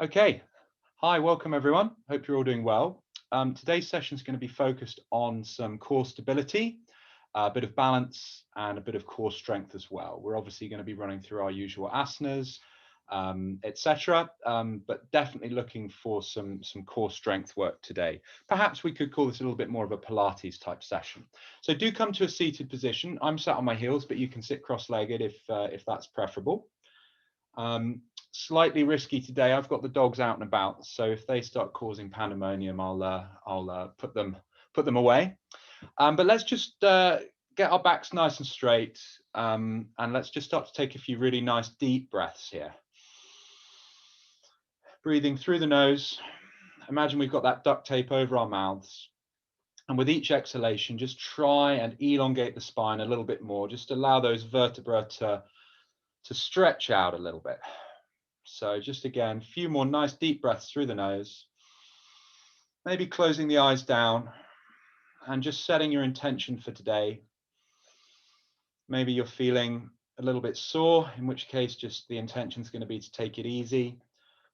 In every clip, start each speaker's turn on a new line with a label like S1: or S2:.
S1: Okay, hi, welcome everyone. Hope you're all doing well. Today's session is going to be focused on some core stability, a bit of balance, and a bit of core strength as well. We're obviously going to be running through our usual asanas, etc., but definitely looking for some core strength work today. Perhaps we could call this a little bit more of a Pilates type session. So do come to a seated position. I'm sat on my heels, but you can sit cross-legged if that's preferable. Slightly risky today. I've got the dogs out and about, so if they start causing pandemonium, I'll put them away. But let's just get our backs nice and straight, and let's just start to take a few really nice deep breaths here. Breathing through the nose. Imagine we've got that duct tape over our mouths, and with each exhalation, just try and elongate the spine a little bit more. Just allow those vertebrae to stretch out a little bit. So just again, a few more nice deep breaths through the nose, maybe closing the eyes down and just setting your intention for today. Maybe you're feeling a little bit sore, in which case just the intention is going to be to take it easy.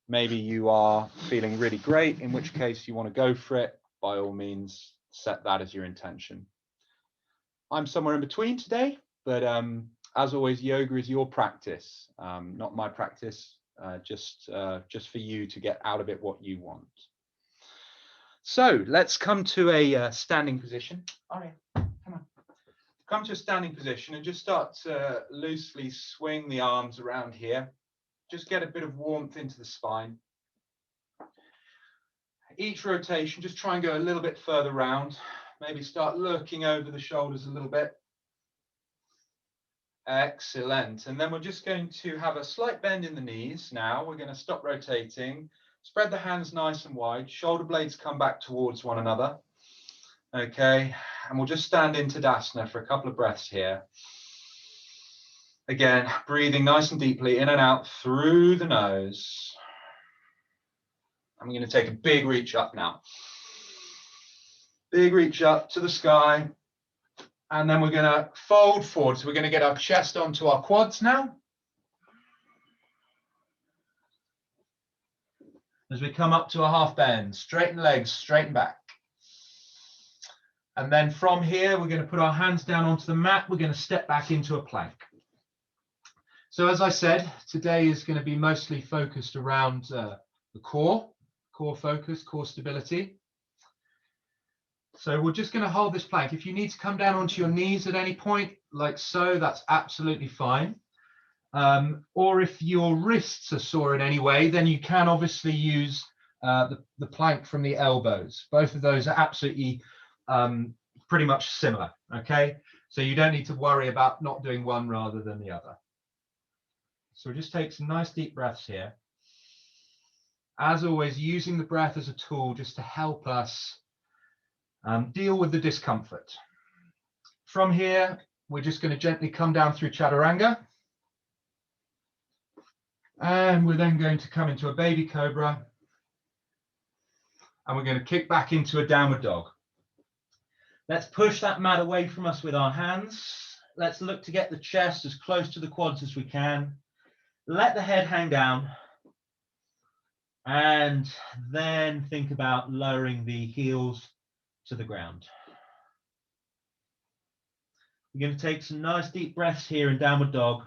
S1: Maybe you are feeling really great, in which case you want to go for it. By all means, set that as your intention. I'm somewhere in between today, but as always, yoga is your practice, not my practice. Just for you to get out of it what you want. So let's come to a standing position. Aria, come on. Come to a standing position and just start to loosely swing the arms around here. Just get a bit of warmth into the spine. Each rotation, just try and go a little bit further round. Maybe start looking over the shoulders a little bit. Excellent. And then we're just going to have a slight bend in the knees. Now we're going to stop rotating, spread the hands nice and wide, shoulder blades come back towards one another. Okay, and we'll just stand in Tadasana for a couple of breaths here. Again, breathing nice and deeply in and out through the nose. I'm going to take a big reach up now. Big reach up to the sky. And then we're going to fold forward. So we're going to get our chest onto our quads now. As we come up to a half bend, straighten legs, straighten back. And then from here, we're going to put our hands down onto the mat. We're going to step back into a plank. So as I said, today is going to be mostly focused around the core focus, core stability. So we're just going to hold this plank. If you need to come down onto your knees at any point, like so, that's absolutely fine. Or if your wrists are sore in any way, then you can obviously use the plank from the elbows. Both of those are absolutely pretty much similar, okay? So you don't need to worry about not doing one rather than the other. So we'll just take some nice deep breaths here. As always, using the breath as a tool just to help us deal with the discomfort. From here, we're just going to gently come down through Chaturanga. And we're then going to come into a baby cobra. And we're going to kick back into a downward dog. Let's push that mat away from us with our hands. Let's look to get the chest as close to the quads as we can. Let the head hang down. And then think about lowering the heels to the ground. We're going to take some nice deep breaths here in downward dog.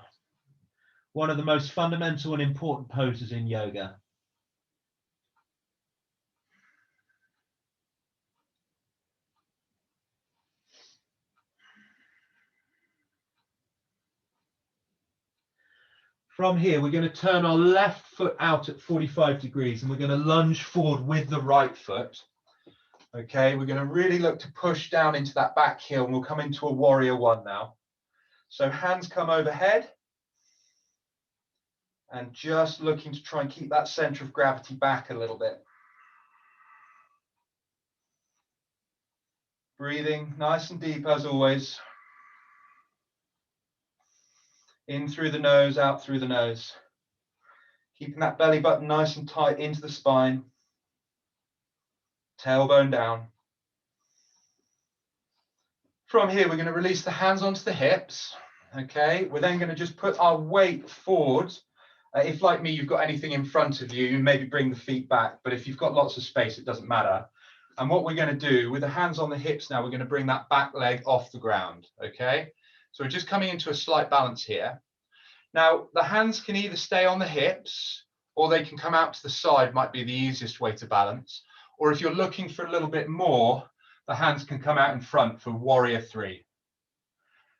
S1: One of the most fundamental and important poses in yoga. From here, we're going to turn our left foot out at 45 degrees and we're going to lunge forward with the right foot. Okay, we're going to really look to push down into that back heel and we'll come into a warrior one now. So hands come overhead and just looking to try and keep that center of gravity back a little bit. Breathing nice and deep as always. In through the nose, out through the nose. Keeping that belly button nice and tight into the spine. Tailbone down. From here, we're going to release the hands onto the hips. Okay, we're then going to just put our weight forward If, like me, you've got anything in front of you, maybe bring the feet back. But if you've got lots of space, it doesn't matter. And what we're going to do with the hands on the hips now, we're going to bring that back leg off the ground. Okay, so we're just coming into a slight balance here. Now, the hands can either stay on the hips or they can come out to the side, might be the easiest way to balance. Or if you're looking for a little bit more, the hands can come out in front for warrior 3.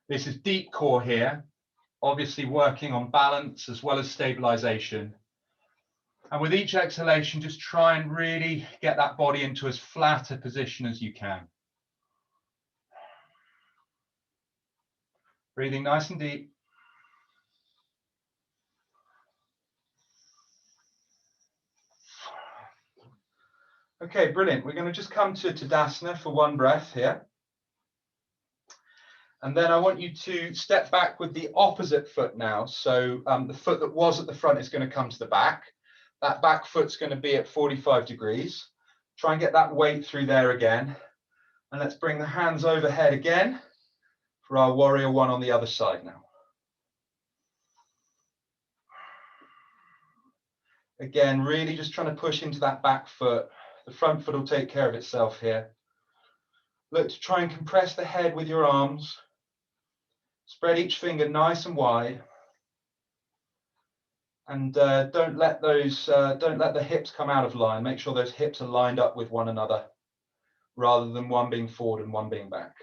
S1: This is deep core here, obviously working on balance as well as stabilization. And with each exhalation, just try and really get that body into as flat a position as you can. Breathing nice and deep. Okay, brilliant. We're going to just come to Tadasana for one breath here. And then I want you to step back with the opposite foot now. So the foot that was at the front is going to come to the back. That back foot's going to be at 45 degrees. Try and get that weight through there again. And let's bring the hands overhead again for our warrior 1 on the other side now. Again, really just trying to push into that back foot. The front foot will take care of itself here. Look to try and compress the head with your arms. Spread each finger nice and wide. And don't let the hips come out of line. Make sure those hips are lined up with one another, rather than one being forward and one being back.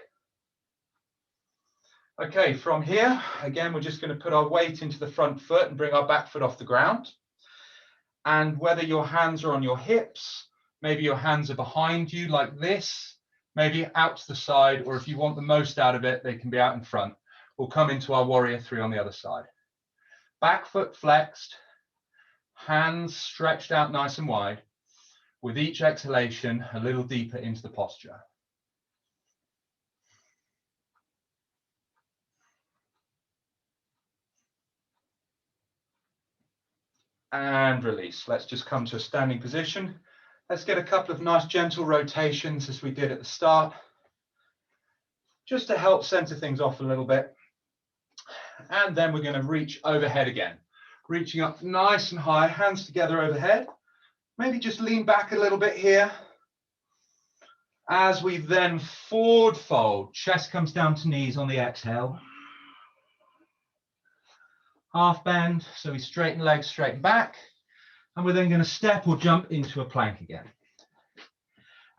S1: Okay, from here, again, we're just going to put our weight into the front foot and bring our back foot off the ground. And whether your hands are on your hips, maybe your hands are behind you like this, maybe out to the side, or if you want the most out of it, they can be out in front. We'll come into our warrior 3 on the other side. Back foot flexed, hands stretched out nice and wide. With each exhalation, a little deeper into the posture. And release. Let's just come to a standing position. Let's get a couple of nice gentle rotations as we did at the start, just to help center things off a little bit. And then we're going to reach overhead again, reaching up nice and high, hands together overhead. Maybe just lean back a little bit here. As we then forward fold, chest comes down to knees on the exhale. Half bend, so we straighten legs, straighten back. And we're then going to step or jump into a plank again.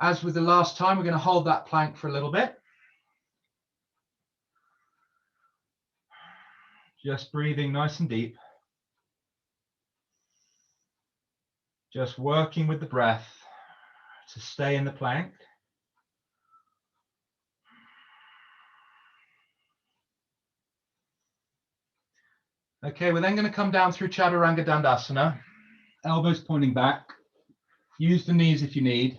S1: As with the last time, we're going to hold that plank for a little bit. Just breathing nice and deep. Just working with the breath to stay in the plank. Okay, we're then going to come down through Chaturanga Dandasana. Elbows pointing back. Use the knees if you need.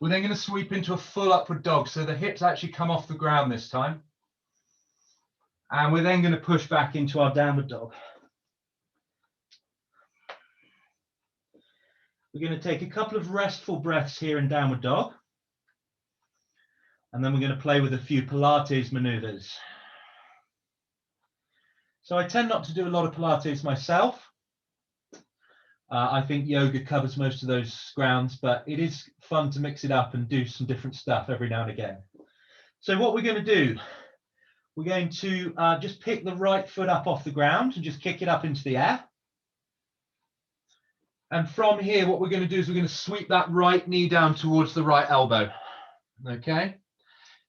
S1: We're then going to sweep into a full upward dog, so the hips actually come off the ground this time. And we're then going to push back into our downward dog. We're going to take a couple of restful breaths here in downward dog. And then we're going to play with a few Pilates maneuvers. So I tend not to do a lot of Pilates myself. I think yoga covers most of those grounds, but it is fun to mix it up and do some different stuff every now and again. So what we're going to do, we're going to just pick the right foot up off the ground and just kick it up into the air. And from here, what we're going to do is we're going to sweep that right knee down towards the right elbow. Okay.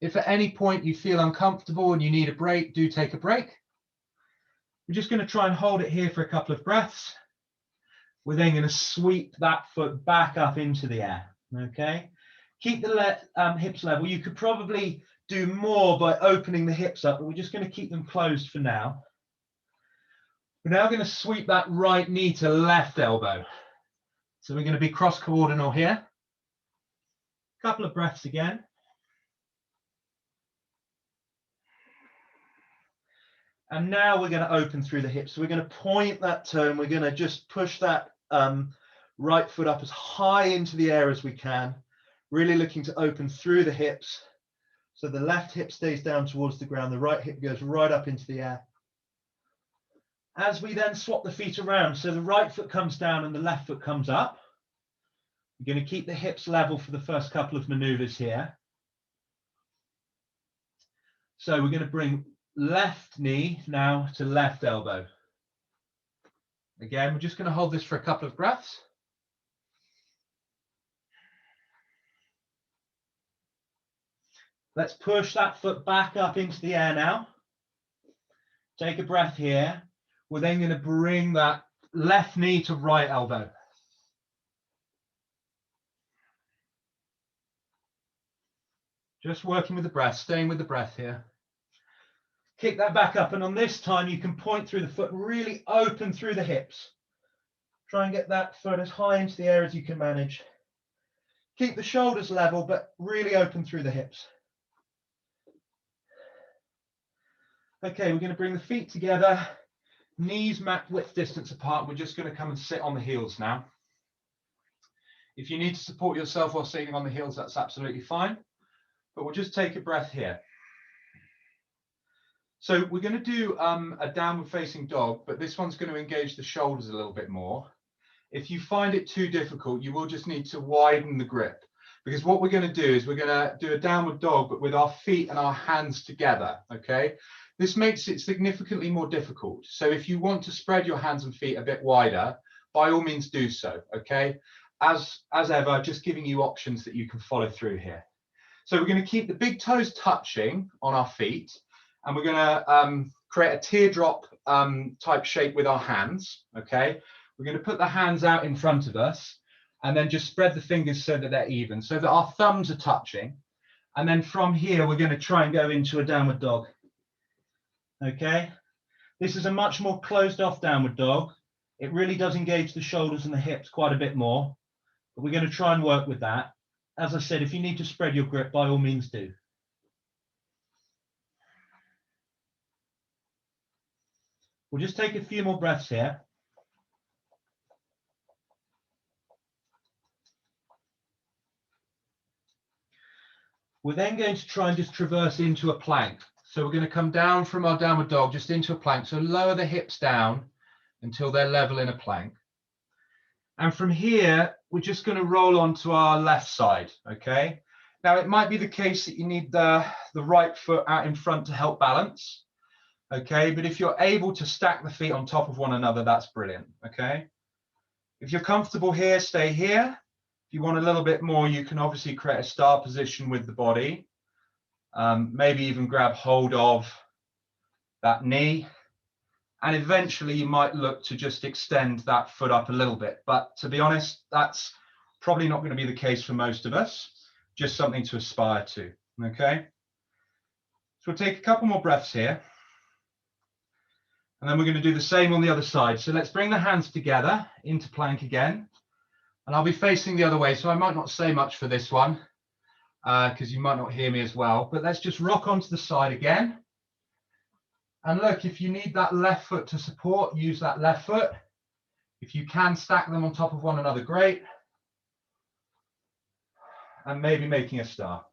S1: If at any point you feel uncomfortable and you need a break, do take a break. We're just going to try and hold it here for a couple of breaths. We're then going to sweep that foot back up into the air. Okay. Keep the hips level. You could probably do more by opening the hips up, but we're just going to keep them closed for now. We're now going to sweep that right knee to left elbow. So we're going to be cross-coordinal here. A couple of breaths again. And now we're going to open through the hips. So we're going to point that toe and we're going to just push that right foot up as high into the air as we can. Really looking to open through the hips. So the left hip stays down towards the ground. The right hip goes right up into the air. As we then swap the feet around, so the right foot comes down and the left foot comes up, we're going to keep the hips level for the first couple of maneuvers here. So we're going to bring left knee now to left elbow. Again, we're just going to hold this for a couple of breaths. Let's push that foot back up into the air now. Take a breath here. We're then going to bring that left knee to right elbow. Just working with the breath, staying with the breath here. Kick that back up, and on this time you can point through the foot, really open through the hips. Try and get that foot as high into the air as you can manage. Keep the shoulders level, but really open through the hips. Okay, we're going to bring the feet together, knees mat width distance apart. We're just going to come and sit on the heels now. If you need to support yourself while sitting on the heels, that's absolutely fine. But we'll just take a breath here. So we're going to do a downward facing dog, but this one's going to engage the shoulders a little bit more. If you find it too difficult, you will just need to widen the grip, because what we're going to do is we're going to do a downward dog, but with our feet and our hands together, okay? This makes it significantly more difficult. So if you want to spread your hands and feet a bit wider, by all means do so, okay? As ever, just giving you options that you can follow through here. So we're going to keep the big toes touching on our feet, and we're going to create a teardrop type shape with our hands, okay? We're going to put the hands out in front of us and then just spread the fingers so that they're even, so that our thumbs are touching. And then from here, we're going to try and go into a downward dog. Okay, this is a much more closed off downward dog. It really does engage the shoulders and the hips quite a bit more, but we're going to try and work with that. As I said, if you need to spread your grip, by all means do. We'll just take a few more breaths here. We're then going to try and just traverse into a plank. So we're going to come down from our downward dog just into a plank. So lower the hips down until they're level in a plank. And from here, we're just going to roll onto our left side, okay? Now, it might be the case that you need the right foot out in front to help balance, okay? But if you're able to stack the feet on top of one another, that's brilliant, okay? If you're comfortable here, stay here. If you want a little bit more, you can obviously create a star position with the body. Maybe even grab hold of that knee, and eventually you might look to just extend that foot up a little bit. But to be honest, that's probably not going to be the case for most of us, just something to aspire to, okay? So we'll take a couple more breaths here, and then we're going to do the same on the other side. So let's bring the hands together into plank again, and I'll be facing the other way, so I might not say much for this one, because you might not hear me as well, but let's just rock onto the side again. And look, if you need that left foot to support, use that left foot. If you can stack them on top of one another, great. And maybe making a star.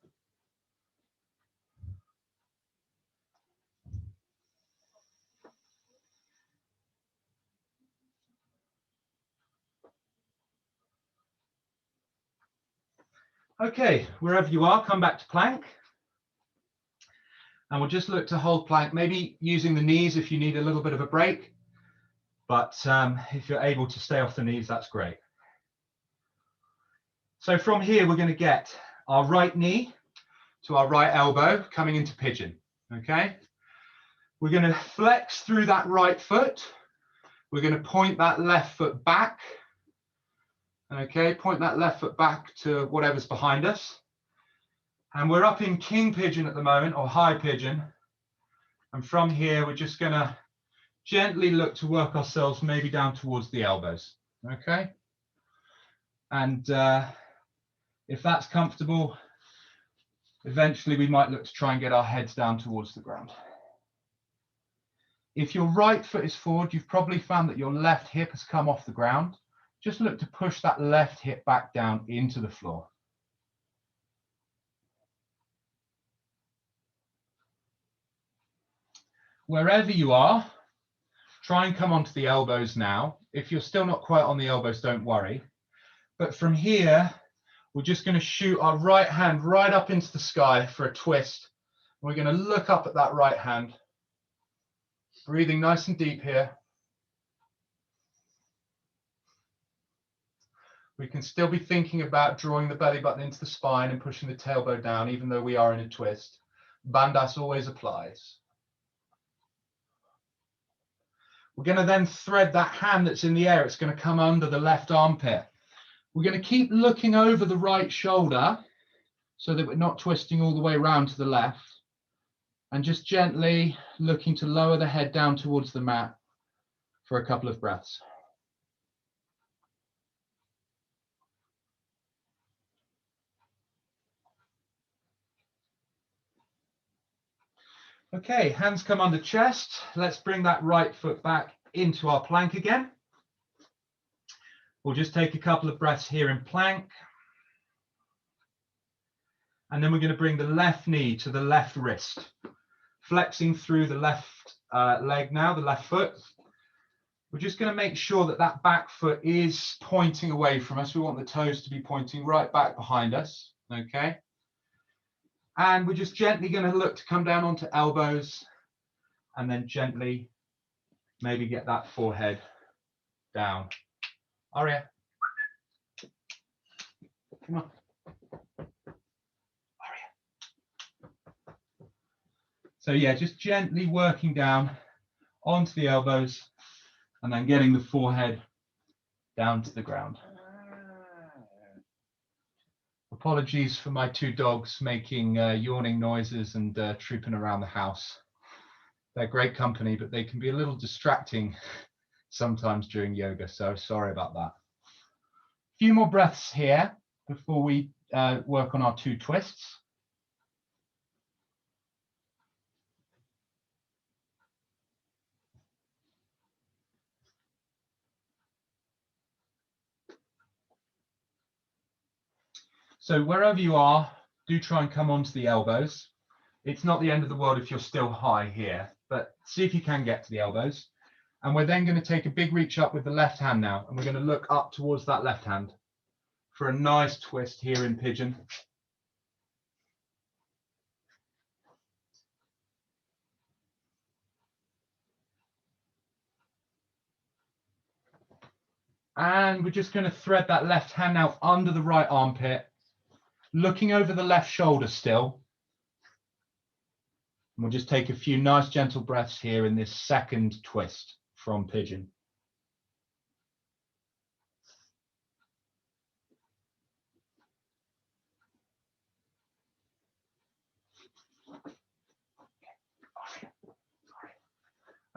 S1: Okay, wherever you are, come back to plank. And we'll just look to hold plank, maybe using the knees if you need a little bit of a break. But if you're able to stay off the knees, that's great. So from here, we're going to get our right knee to our right elbow coming into pigeon, okay? We're going to flex through that right foot. We're going to point that left foot back. Okay, point that left foot back to whatever's behind us. And we're up in king pigeon at the moment, or high pigeon. And from here, we're just going to gently look to work ourselves maybe down towards the elbows, okay? And if that's comfortable, eventually we might look to try and get our heads down towards the ground. If your right foot is forward, you've probably found that your left hip has come off the ground. Just look to push that left hip back down into the floor. Wherever you are, Try and come onto the elbows now. If you're still not quite on the elbows, don't worry. But from here, we're just going to shoot our right hand right up into the sky for a twist. We're going to look up at that right hand, breathing nice and deep here. We can still be thinking about drawing the belly button into the spine and pushing the tailbone down, even though we are in a twist. Bandhas always applies. We're going to then thread that hand that's in the air. It's going to come under the left armpit. We're going to keep looking over the right shoulder so that we're not twisting all the way around to the left, and just gently looking to lower the head down towards the mat for a couple of breaths. Okay, hands come under chest. Let's bring that right foot back into our plank again. We'll just take a couple of breaths here in plank. And then we're going to bring the left knee to the left wrist, flexing through the left leg now, the left foot. We're just going to make sure that that back foot is pointing away from us. We want the toes to be pointing right back behind us, okay? And we're just gently going to look to come down onto elbows and then gently maybe get that forehead down. Arya, come on. Arya. So yeah, just gently working down onto the elbows and then getting the forehead down to the ground. Apologies for my two dogs making yawning noises and trooping around the house. They're great company, but they can be a little distracting sometimes during yoga, so sorry about that. A few more breaths here before we work on our two twists. So wherever you are, do try and come onto the elbows. It's not the end of the world if you're still high here, but see if you can get to the elbows. And we're then going to take a big reach up with the left hand now, and we're going to look up towards that left hand for a nice twist here in pigeon. And we're just going to thread that left hand now under the right armpit, looking over the left shoulder still. And we'll just take a few nice gentle breaths here in this second twist from pigeon.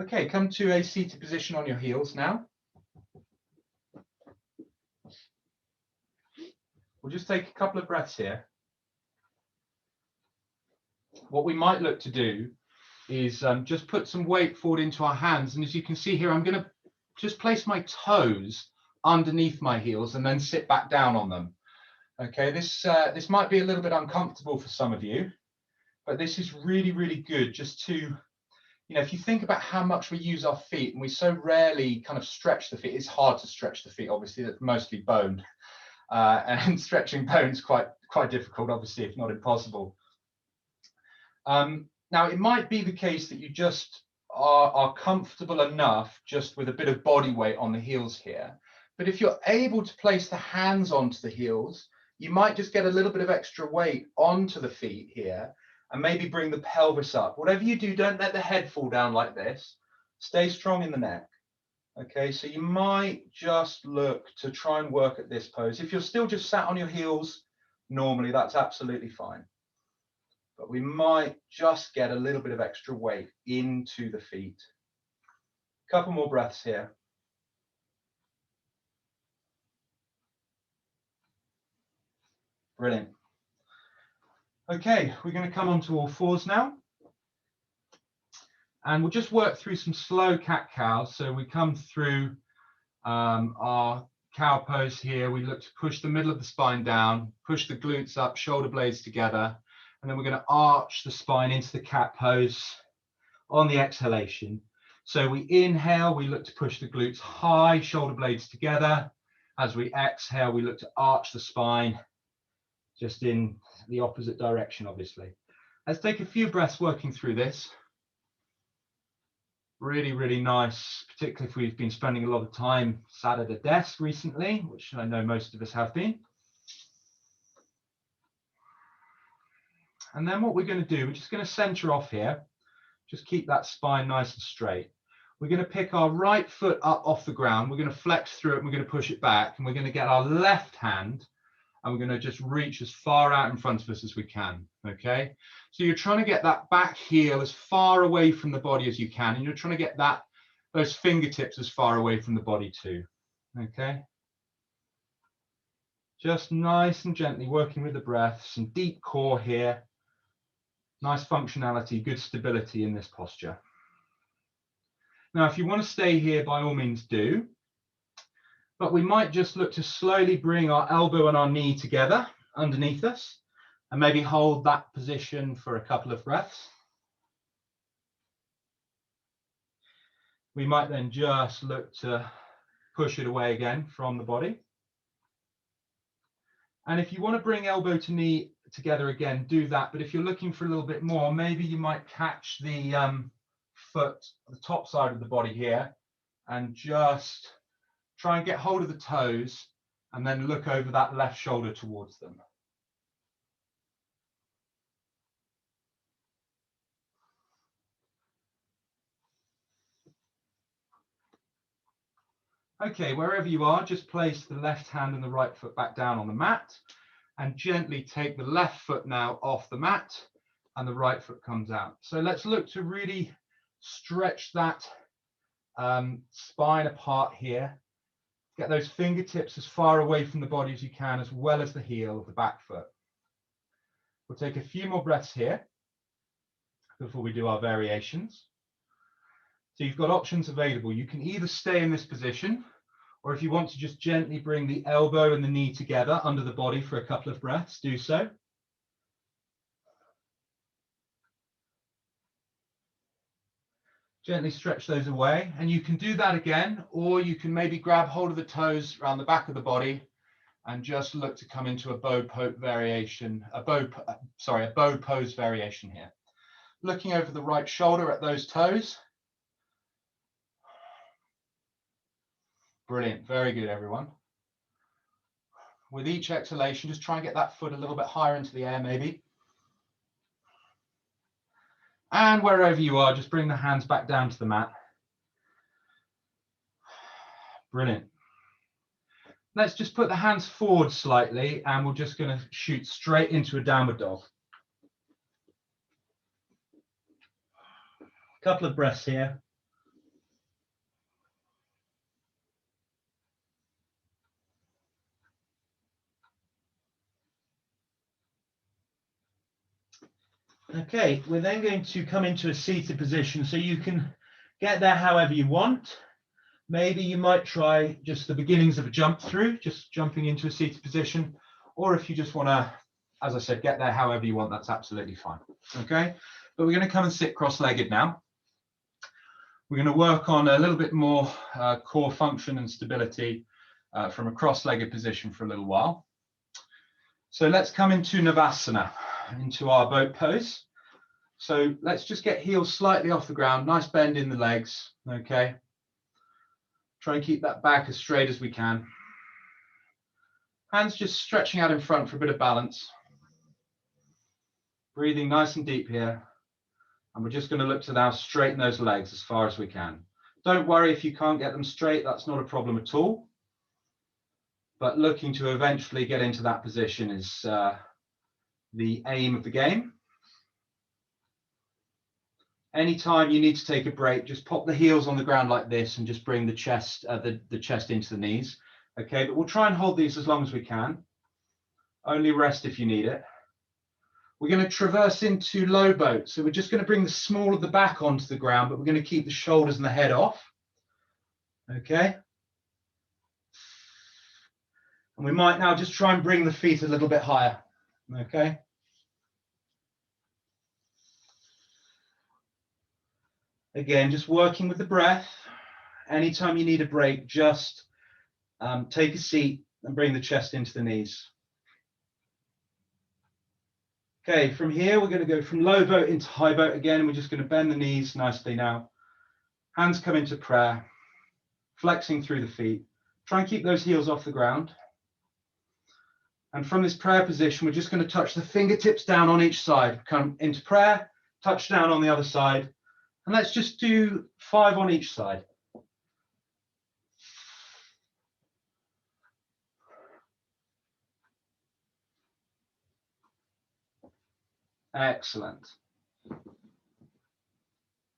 S1: Okay, come to a seated position on your heels now. We'll just take a couple of breaths here. What we might look to do is just put some weight forward into our hands. And as you can see here, I'm going to just place my toes underneath my heels and then sit back down on them. Okay, this might be a little bit uncomfortable for some of you, but this is really, really good just to, you know, if you think about how much we use our feet and we so rarely kind of stretch the feet, it's hard to stretch the feet, obviously, that's mostly bone. And stretching bone is quite difficult, obviously, if not impossible. Now, it might be the case that you just are comfortable enough just with a bit of body weight on the heels here. But if you're able to place the hands onto the heels, you might just get a little bit of extra weight onto the feet here and maybe bring the pelvis up. Whatever you do, don't let the head fall down like this. Stay strong in the neck. Okay, so you might just look to try and work at this pose. If you're still just sat on your heels, normally that's absolutely fine. But we might just get a little bit of extra weight into the feet. A couple more breaths here. Brilliant. Okay, we're going to come onto all fours now. And we'll just work through some slow cat-cows. So we come through our cow pose here. We look to push the middle of the spine down, push the glutes up, shoulder blades together. And then we're going to arch the spine into the cat pose on the exhalation. So we inhale, we look to push the glutes high, shoulder blades together. As we exhale, we look to arch the spine, just in the opposite direction, obviously. Let's take a few breaths working through this. Really, really nice, particularly if we've been spending a lot of time sat at a desk recently, which I know most of us have been. And then what we're going to do, we're just going to center off here. Just keep that spine nice and straight. We're going to pick our right foot up off the ground. We're going to flex through it and we're going to push it back. And we're going to get our left hand and we're going to just reach as far out in front of us as we can. Okay. So you're trying to get that back heel as far away from the body as you can. And you're trying to get those fingertips as far away from the body too. Okay. Just nice and gently working with the breath, some deep core here. Nice functionality, good stability in this posture. Now, if you want to stay here, by all means do. But we might just look to slowly bring our elbow and our knee together underneath us and maybe hold that position for a couple of breaths. We might then just look to push it away again from the body. And if you want to bring elbow to knee together again, do that. But if you're looking for a little bit more, maybe you might catch the foot, the top side of the body here, and just try and get hold of the toes and then look over that left shoulder towards them. Okay, wherever you are, just place the left hand and the right foot back down on the mat and gently take the left foot now off the mat and the right foot comes out. So let's look to really stretch that spine apart here. Get those fingertips as far away from the body as you can, as well as the heel of the back foot. We'll take a few more breaths here before we do our variations. So you've got options available. You can either stay in this position, or if you want to just gently bring the elbow and the knee together under the body for a couple of breaths, do so. Gently stretch those away, and you can do that again, or you can maybe grab hold of the toes around the back of the body and just look to come into a bow pose variation, a bow pose variation here. Looking over the right shoulder at those toes. Brilliant, very good, everyone. With each exhalation, just try and get that foot a little bit higher into the air, maybe. And wherever you are, just bring the hands back down to the mat. Brilliant. Let's just put the hands forward slightly, and we're just going to shoot straight into a downward dog. A couple of breaths here. Okay, we're then going to come into a seated position, so you can get there however you want. Maybe you might try just the beginnings of a jump through, just jumping into a seated position, or if you just want to, as I said, get there however you want, that's absolutely fine. Okay, but we're going to come and sit cross-legged now. We're going to work on a little bit more core function and stability from a cross-legged position for a little while. So let's come into Navasana, into our boat pose. So let's just get heels slightly off the ground, nice bend in the legs, okay? Try and keep that back as straight as we can. Hands just stretching out in front for a bit of balance. Breathing nice and deep here. And we're just going to look to now straighten those legs as far as we can. Don't worry if you can't get them straight, that's not a problem at all. But looking to eventually get into that position is the aim of the game. Anytime you need to take a break, just pop the heels on the ground like this and just bring the chest into the knees. Okay, but we'll try and hold these as long as we can. Only rest if you need it. We're going to traverse into low boat. So we're just going to bring the small of the back onto the ground, but we're going to keep the shoulders and the head off. Okay. And we might now just try and bring the feet a little bit higher. Okay. Again, just working with the breath. Anytime you need a break, just take a seat and bring the chest into the knees. Okay, from here, we're going to go from low boat into high boat again. We're just going to bend the knees nicely now. Hands come into prayer, flexing through the feet. Try and keep those heels off the ground. And from this prayer position, we're just going to touch the fingertips down on each side. Come into prayer, touch down on the other side. And let's just do 5 on each side. Excellent.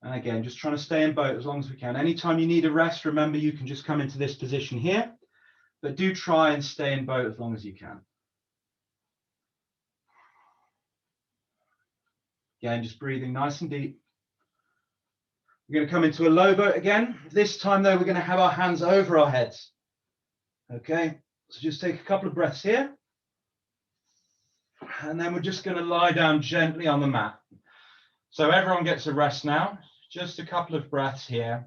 S1: And again, just trying to stay in boat as long as we can. Anytime you need a rest, remember you can just come into this position here, but do try and stay in boat as long as you can. Again, just breathing nice and deep. We're going to come into a low boat again. This time though, we're going to have our hands over our heads. Okay, so just take a couple of breaths here. And then we're just going to lie down gently on the mat. So everyone gets a rest now. Just a couple of breaths here.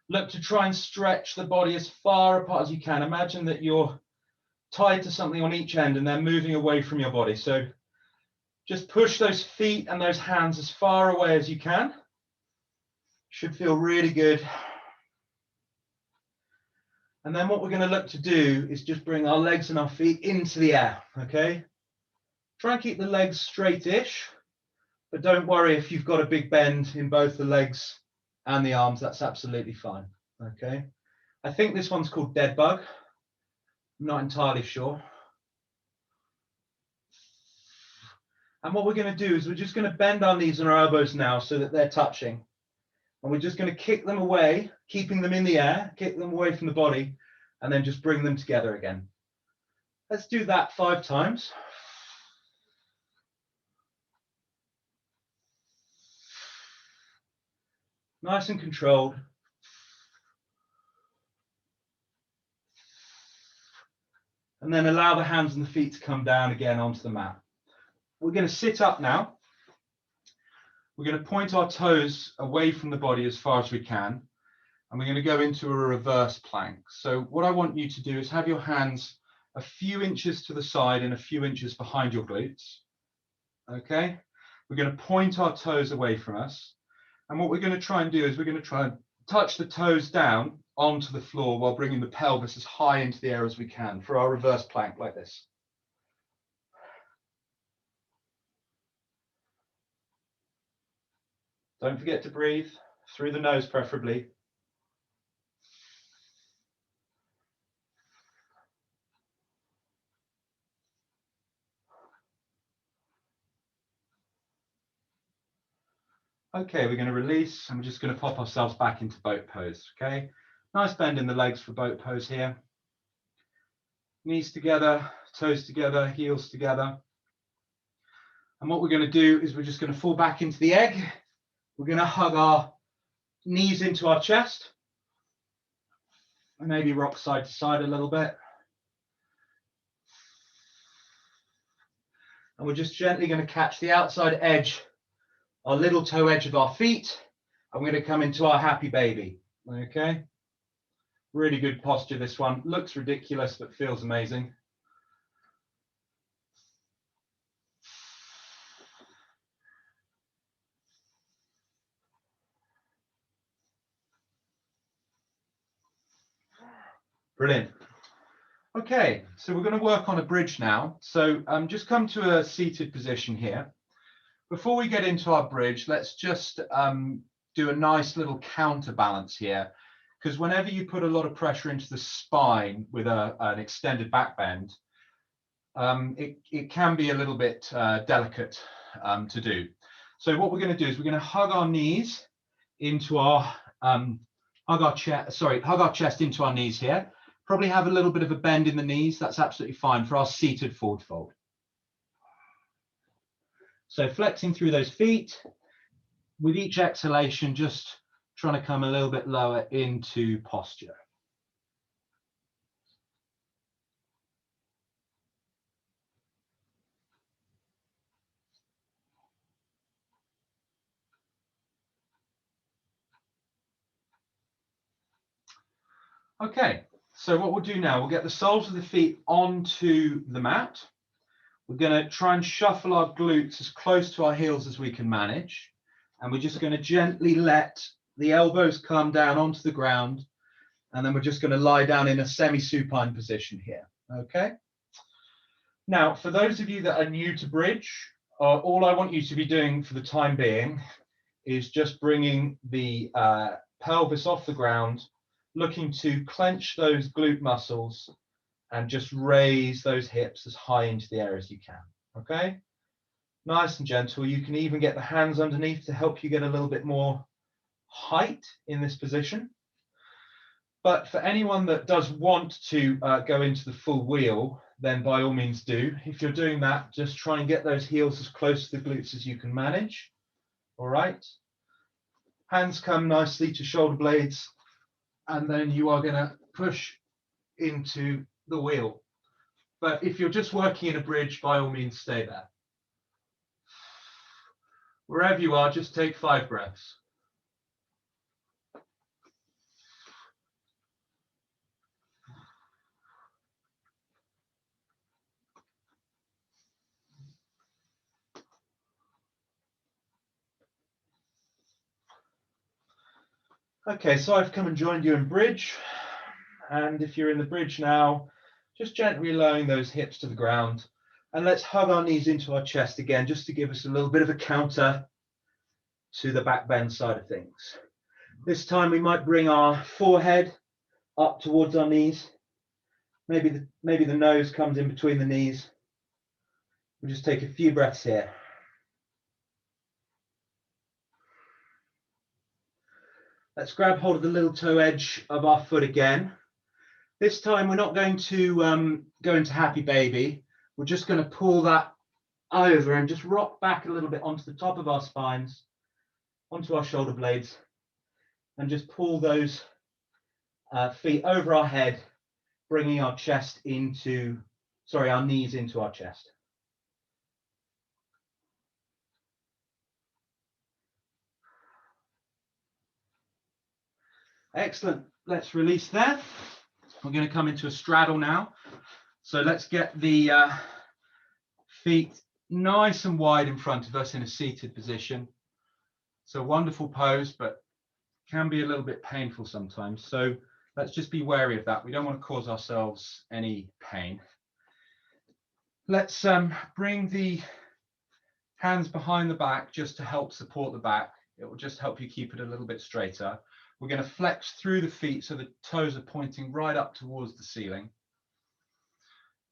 S1: Look to try and stretch the body as far apart as you can. Imagine that you're tied to something on each end and they're moving away from your body. So just push those feet and those hands as far away as you can. Should feel really good. And then what we're going to look to do is just bring our legs and our feet into the air, okay? Try and keep the legs straightish, but don't worry if you've got a big bend in both the legs and the arms, that's absolutely fine, okay? I think this one's called dead bug. I'm not entirely sure. And what we're going to do is we're just going to bend our knees and our elbows now so that they're touching. And we're just going to kick them away, keeping them in the air, kick them away from the body, and then just bring them together again. Let's do that 5 times. Nice and controlled. And then allow the hands and the feet to come down again onto the mat. We're going to sit up now. We're going to point our toes away from the body as far as we can. And we're going to go into a reverse plank. So what I want you to do is have your hands a few inches to the side and a few inches behind your glutes. Okay? We're going to point our toes away from us. And what we're going to try and do is we're going to try and touch the toes down onto the floor while bringing the pelvis as high into the air as we can for our reverse plank like this. Don't forget to breathe through the nose preferably. Okay, we're going to release and we're just going to pop ourselves back into boat pose, okay? Nice bend in the legs for boat pose here. Knees together, toes together, heels together. And what we're going to do is we're just going to fall back into the egg. We're going to hug our knees into our chest. And maybe rock side to side a little bit. And we're just gently going to catch the outside edge, our little toe edge of our feet. I'm going to come into our happy baby, okay? Really good posture, this one. Looks ridiculous, but feels amazing. Brilliant. Okay, so we're going to work on a bridge now. So just come to a seated position here. Before we get into our bridge, let's just do a nice little counterbalance here, because whenever you put a lot of pressure into the spine with an extended back bend, it can be a little bit delicate to do. So what we're going to do is we're going to hug our knees into our hug our chest into our knees here. Probably have a little bit of a bend in the knees. That's absolutely fine for our seated forward fold. So flexing through those feet. With each exhalation, just trying to come a little bit lower into posture. Okay, so what we'll do now, we'll get the soles of the feet onto the mat. We're going to try and shuffle our glutes as close to our heels as we can manage. And we're just going to gently let the elbows come down onto the ground. And then we're just going to lie down in a semi-supine position here. Okay. Now, for those of you that are new to bridge, all I want you to be doing for the time being is just bringing the pelvis off the ground, looking to clench those glute muscles and just raise those hips as high into the air as you can. Okay, nice and gentle. You can even get the hands underneath to help you get a little bit more height in this position. But for anyone that does want to go into the full wheel, then by all means do. If you're doing that, just try and get those heels as close to the glutes as you can manage. All right. Hands come nicely to shoulder blades, and then you are going to push into the wheel. But if you're just working in a bridge, by all means, stay there. Wherever you are, just take 5 breaths. Okay, so I've come and joined you in bridge. And if you're in the bridge now, just gently lowering those hips to the ground. And let's hug our knees into our chest again, just to give us a little bit of a counter to the back bend side of things. This time we might bring our forehead up towards our knees. Maybe the nose comes in between the knees. We'll just take a few breaths here. Let's grab hold of the little toe edge of our foot again. This time we're not going to go into happy baby. We're just going to pull that over and just rock back a little bit onto the top of our spines, onto our shoulder blades, and just pull those feet over our head, bringing our chest into, our knees into our chest. Excellent. Let's release there. We're going to come into a straddle now. So let's get the feet nice and wide in front of us in a seated position. It's a wonderful pose, but can be a little bit painful sometimes. So let's just be wary of that. We don't want to cause ourselves any pain. Let's bring the hands behind the back just to help support the back. It will just help you keep it a little bit straighter. We're going to flex through the feet so the toes are pointing right up towards the ceiling.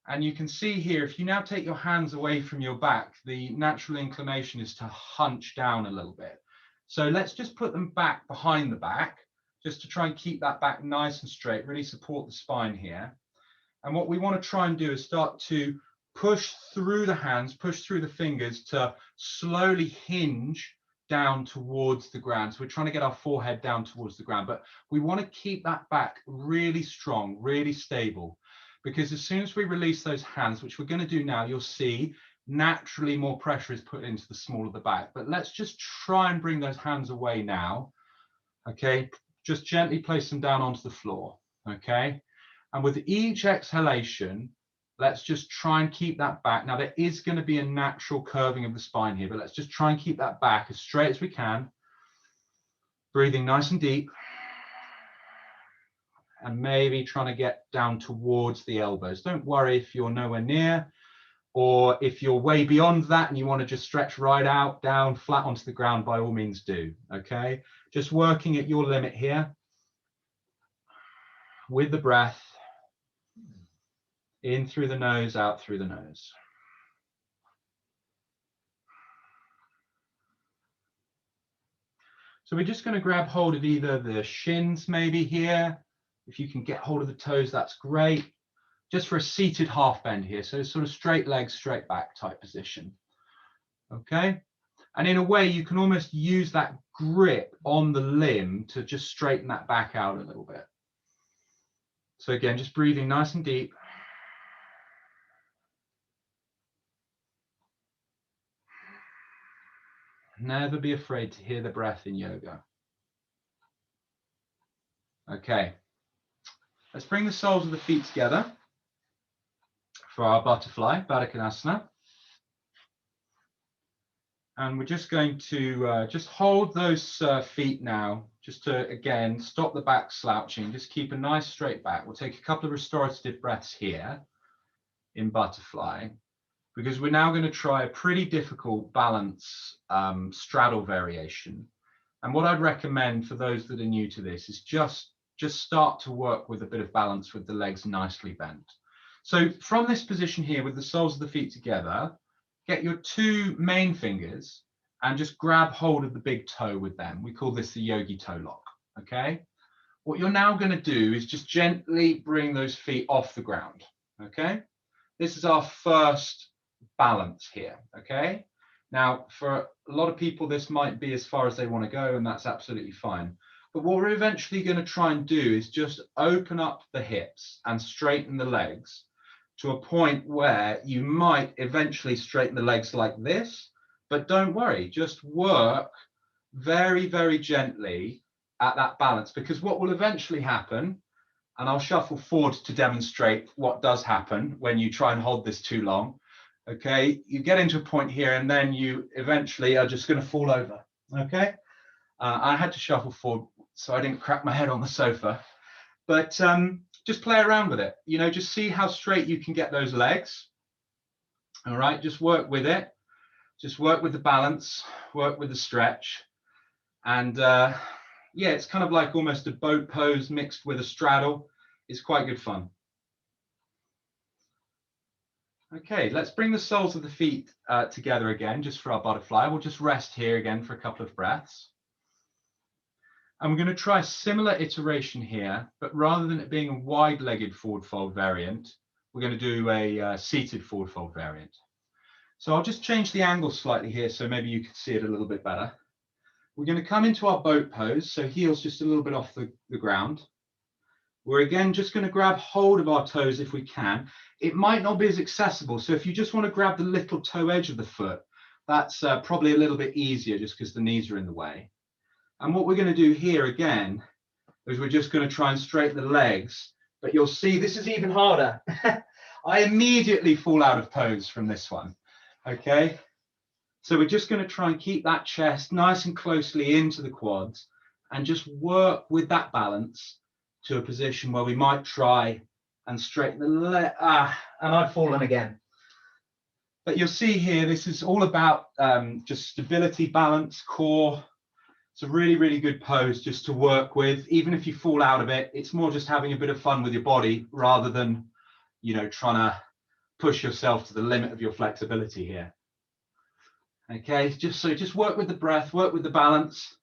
S1: And you can see here, if you now take your hands away from your back, the natural inclination is to hunch down a little bit. So let's just put them back behind the back, just to try and keep that back nice and straight, really support the spine here. And what we want to try and do is start to push through the hands, push through the fingers to slowly hinge down towards the ground. So we're trying to get our forehead down towards the ground, but we want to keep that back really strong, really stable, because as soon as we release those hands, which we're going to do now, you'll see naturally more pressure is put into the small of the back. But let's just try and bring those hands away now. Okay, just gently place them down onto the floor. Okay, and with each exhalation, let's just try and keep that back. Now, there is going to be a natural curving of the spine here, but let's just try and keep that back as straight as we can. Breathing nice and deep. And maybe trying to get down towards the elbows. Don't worry if you're nowhere near, or if you're way beyond that and you want to just stretch right out, down, flat onto the ground, by all means do. Okay, just working at your limit here with the breath. In through the nose, out through the nose. So we're just going to grab hold of either the shins maybe here. If you can get hold of the toes, that's great. Just for a seated half bend here. So sort of straight legs, straight back type position. Okay. And in a way, you can almost use that grip on the limb to just straighten that back out a little bit. So again, just breathing nice and deep. Never be afraid to hear the breath in yoga. Okay. Let's bring the soles of the feet together for our butterfly, Baddha Konasana. And we're just going to just hold those feet now, just to, again, stop the back slouching. Just keep a nice straight back. We'll take a couple of restorative breaths here in butterfly, because we're now going to try a pretty difficult balance straddle variation. And what I'd recommend for those that are new to this is just start to work with a bit of balance with the legs nicely bent. So from this position here with the soles of the feet together, get your two main fingers and just grab hold of the big toe with them. We call this the yogi toe lock, okay? What you're now going to do is just gently bring those feet off the ground, okay? This is our first balance here, okay? Now, for a lot of people, this might be as far as they want to go, and that's absolutely fine. But what we're eventually going to try and do is just open up the hips and straighten the legs to a point where you might eventually straighten the legs like this, but don't worry, just work very, very gently at that balance, because what will eventually happen, and I'll shuffle forward to demonstrate what does happen when you try and hold this too long, okay? You get into a point here and then you eventually are just going to fall over, okay? I had to shuffle forward so I didn't crack my head on the sofa, but just play around with it, you know, just see how straight you can get those legs. All right, just work with it, just work with the balance, work with the stretch. And yeah, it's kind of like almost a boat pose mixed with a straddle. It's quite good fun. Okay, let's bring the soles of the feet together again, just for our butterfly. We'll just rest here again for a couple of breaths. And we're going to try a similar iteration here, but rather than it being a wide-legged forward fold variant, we're going to do a seated forward fold variant. So I'll just change the angle slightly here so maybe you can see it a little bit better. We're going to come into our boat pose, so heels just a little bit off the ground. We're again just going to grab hold of our toes if we can. It might not be as accessible, so if you just want to grab the little toe edge of the foot, that's probably a little bit easier just because the knees are in the way. And what we're going to do here again is we're just going to try and straighten the legs, but you'll see this is even harder. I immediately fall out of pose from this one, okay? So we're just going to try and keep that chest nice and closely into the quads and just work with that balance to a position where we might try and straighten the leg. And I've fallen again. But you'll see here, this is all about just stability, balance, core. It's a really, really good pose just to work with. Even if you fall out of it, it's more just having a bit of fun with your body rather than, you know, trying to push yourself to the limit of your flexibility here. Okay, just work with the breath, work with the balance.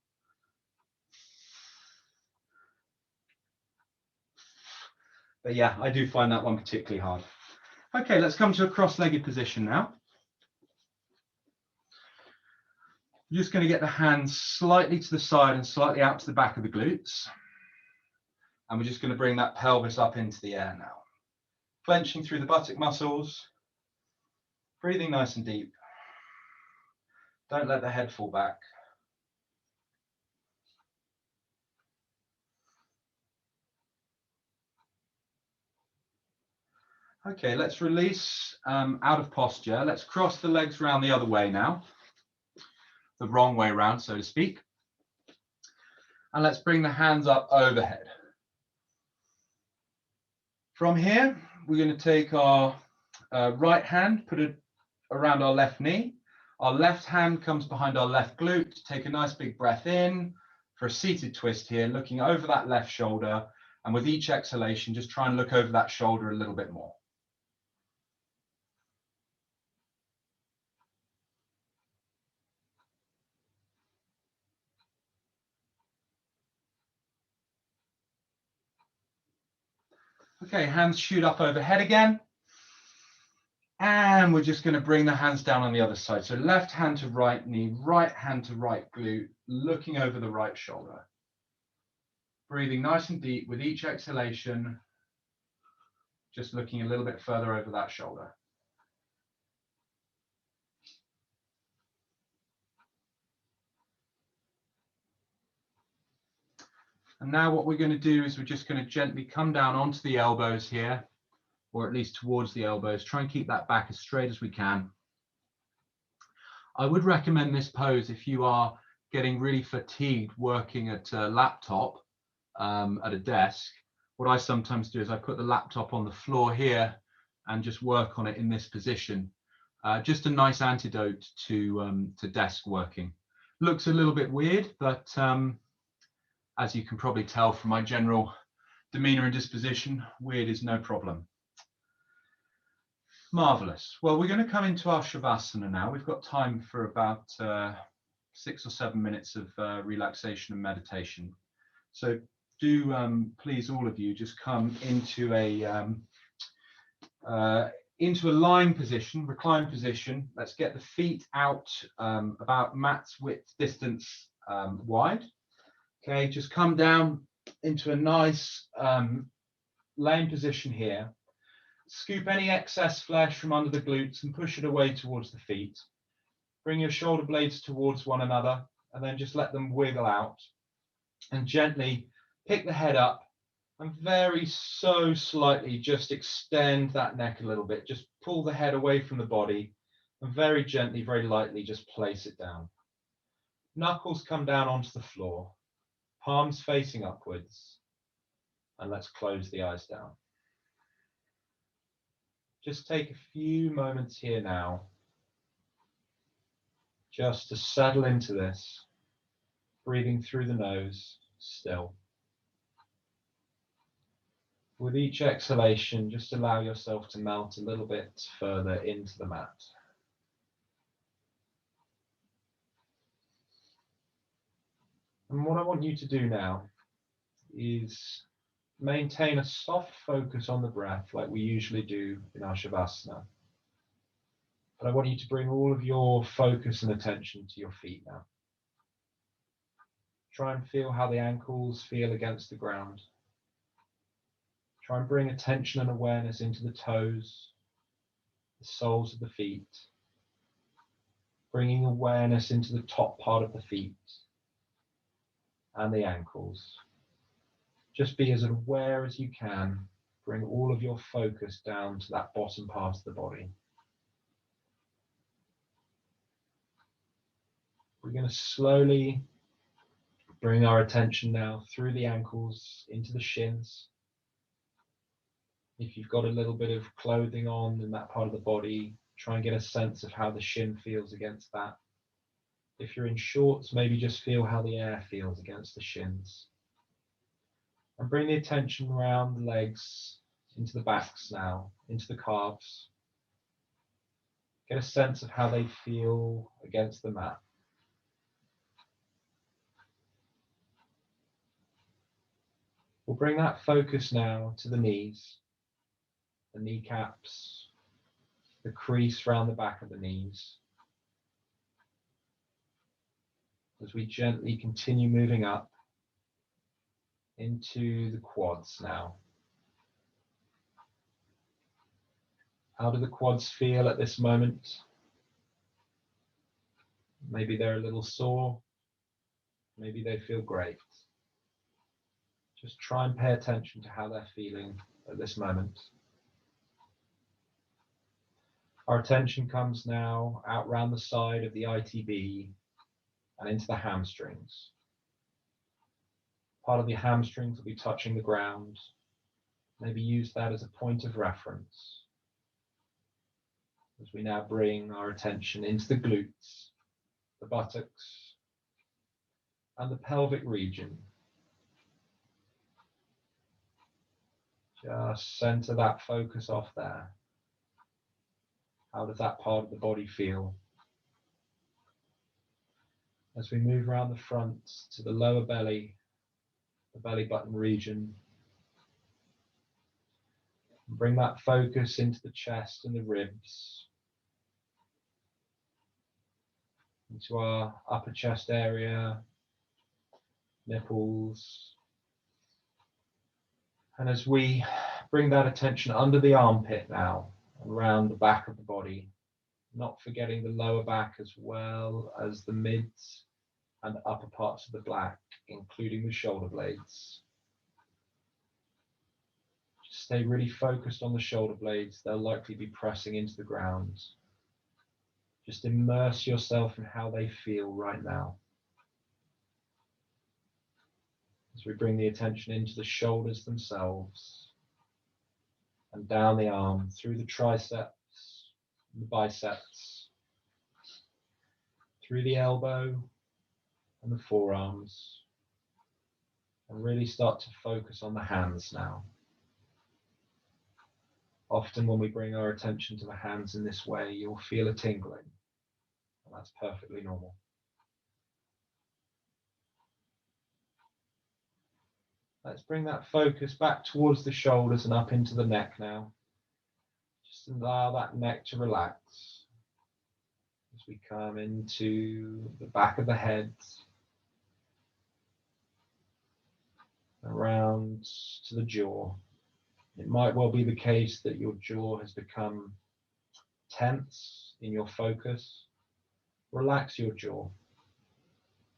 S1: But yeah, I do find that one particularly hard. Okay, let's come to a cross-legged position now. You're just going to get the hands slightly to the side and slightly out to the back of the glutes. And we're just going to bring that pelvis up into the air now. Clenching through the buttock muscles. Breathing nice and deep. Don't let the head fall back. Okay, let's release out of posture. Let's cross the legs around the other way now. The wrong way around, so to speak. And let's bring the hands up overhead. From here, we're going to take our right hand, put it around our left knee. Our left hand comes behind our left glute. Take a nice big breath in for a seated twist here, looking over that left shoulder. And with each exhalation, just try and look over that shoulder a little bit more. Okay, hands shoot up overhead again. And we're just going to bring the hands down on the other side. So left hand to right knee, right hand to right glute, looking over the right shoulder. Breathing nice and deep with each exhalation, just looking a little bit further over that shoulder. And now what we're going to do is we're just going to gently come down onto the elbows here, or at least towards the elbows. Try and keep that back as straight as we can. I would recommend this pose if you are getting really fatigued working at a laptop at a desk. What I sometimes do is I put the laptop on the floor here and just work on it in this position. Just a nice antidote to desk working. Looks a little bit weird, but as you can probably tell from my general demeanor and disposition, weird is no problem. Marvelous. Well, we're going to come into our Shavasana now. We've got time for about 6 or 7 minutes of relaxation and meditation. So do please, all of you, just come into a lying position, recline position. Let's get the feet out about mat's width distance wide. Okay, just come down into a nice laying position here. Scoop any excess flesh from under the glutes and push it away towards the feet. Bring your shoulder blades towards one another and then just let them wiggle out. And gently pick the head up and very slightly just extend that neck a little bit. Just pull the head away from the body and very gently, very lightly just place it down. Knuckles come down onto the floor, palms facing upwards, and let's close the eyes down. Just take a few moments here now just to settle into this, breathing through the nose still. With each exhalation, just allow yourself to melt a little bit further into the mat. And what I want you to do now is maintain a soft focus on the breath like we usually do in our Shavasana. But I want you to bring all of your focus and attention to your feet now. Try and feel how the ankles feel against the ground. Try and bring attention and awareness into the toes, the soles of the feet, bringing awareness into the top part of the feet and the ankles. Just be as aware as you can. Bring all of your focus down to that bottom part of the body. We're going to slowly bring our attention now through the ankles into the shins. If you've got a little bit of clothing on in that part of the body, try and get a sense of how the shin feels against that. If you're in shorts, maybe just feel how the air feels against the shins. And bring the attention around the legs, into the backs now, into the calves. Get a sense of how they feel against the mat. We'll bring that focus now to the knees, the kneecaps, the crease around the back of the knees. As we gently continue moving up into the quads now. How do the quads feel at this moment? Maybe they're a little sore. Maybe they feel great. Just try and pay attention to how they're feeling at this moment. Our attention comes now out round the side of the ITB and into the hamstrings. Part of the hamstrings will be touching the ground. Maybe use that as a point of reference. As we now bring our attention into the glutes, the buttocks, and the pelvic region. Just center that focus off there. How does that part of the body feel? As we move around the front to the lower belly, the belly button region, and bring that focus into the chest and the ribs, into our upper chest area, nipples. And as we bring that attention under the armpit now, and around the back of the body, not forgetting the lower back as well as the mids and upper parts of the back, including the shoulder blades. Just stay really focused on the shoulder blades. They'll likely be pressing into the ground. Just immerse yourself in how they feel right now. As we bring the attention into the shoulders themselves and down the arm, through the triceps, the biceps, through the elbow and the forearms, and really start to focus on the hands now. Often when we bring our attention to the hands in this way, you'll feel a tingling, and that's perfectly normal. Let's bring that focus back towards the shoulders and up into the neck now. Just allow that neck to relax as we come into the back of the head, around to the jaw. It might well be the case that your jaw has become tense in your focus. Relax your jaw.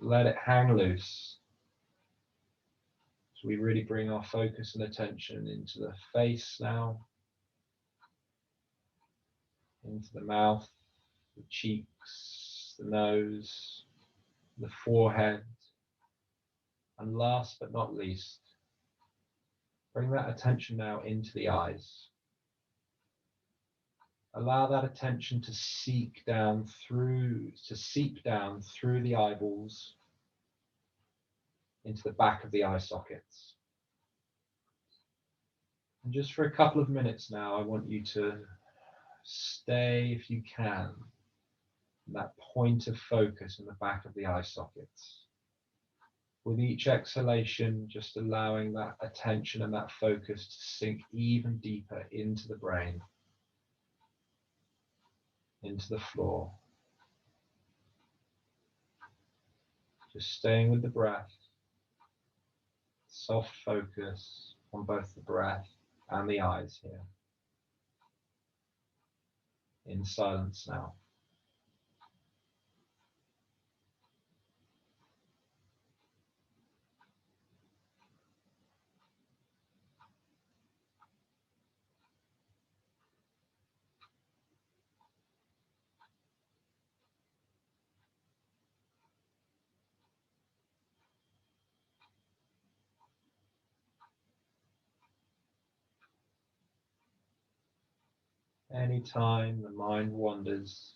S1: Let it hang loose. So we really bring our focus and attention into the face now, into the mouth, the cheeks, the nose, the forehead, and last but not least, bring that attention now into the eyes. Allow that attention to seep down through the eyeballs into the back of the eye sockets. And just for a couple of minutes now, I want you to stay, if you can, in that point of focus in the back of the eye sockets. With each exhalation, just allowing that attention and that focus to sink even deeper into the brain, into the floor. Just staying with the breath, soft focus on both the breath and the eyes here. In silence now. Anytime the mind wanders,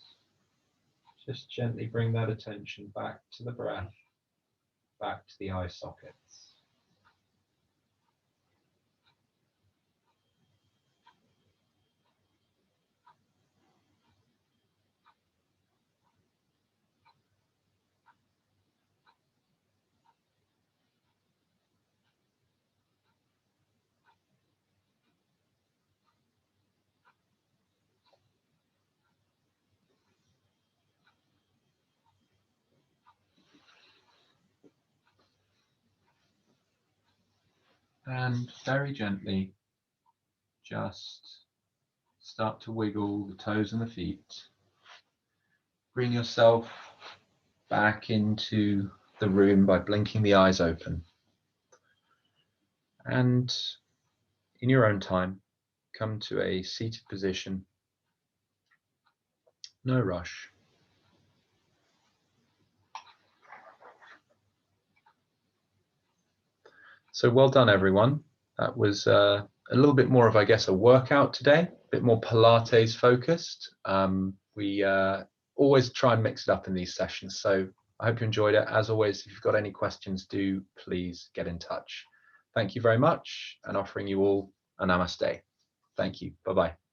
S1: just gently bring that attention back to the breath, back to the eye sockets. And very gently, just start to wiggle the toes and the feet. Bring yourself back into the room by blinking the eyes open. And in your own time, come to a seated position. No rush. So well done, everyone. That was a little bit more of, I guess, a workout today, a bit more Pilates focused. We always try and mix it up in these sessions. So I hope you enjoyed it. As always, if you've got any questions, do please get in touch. Thank you very much, and offering you all a namaste. Thank you. Bye-bye.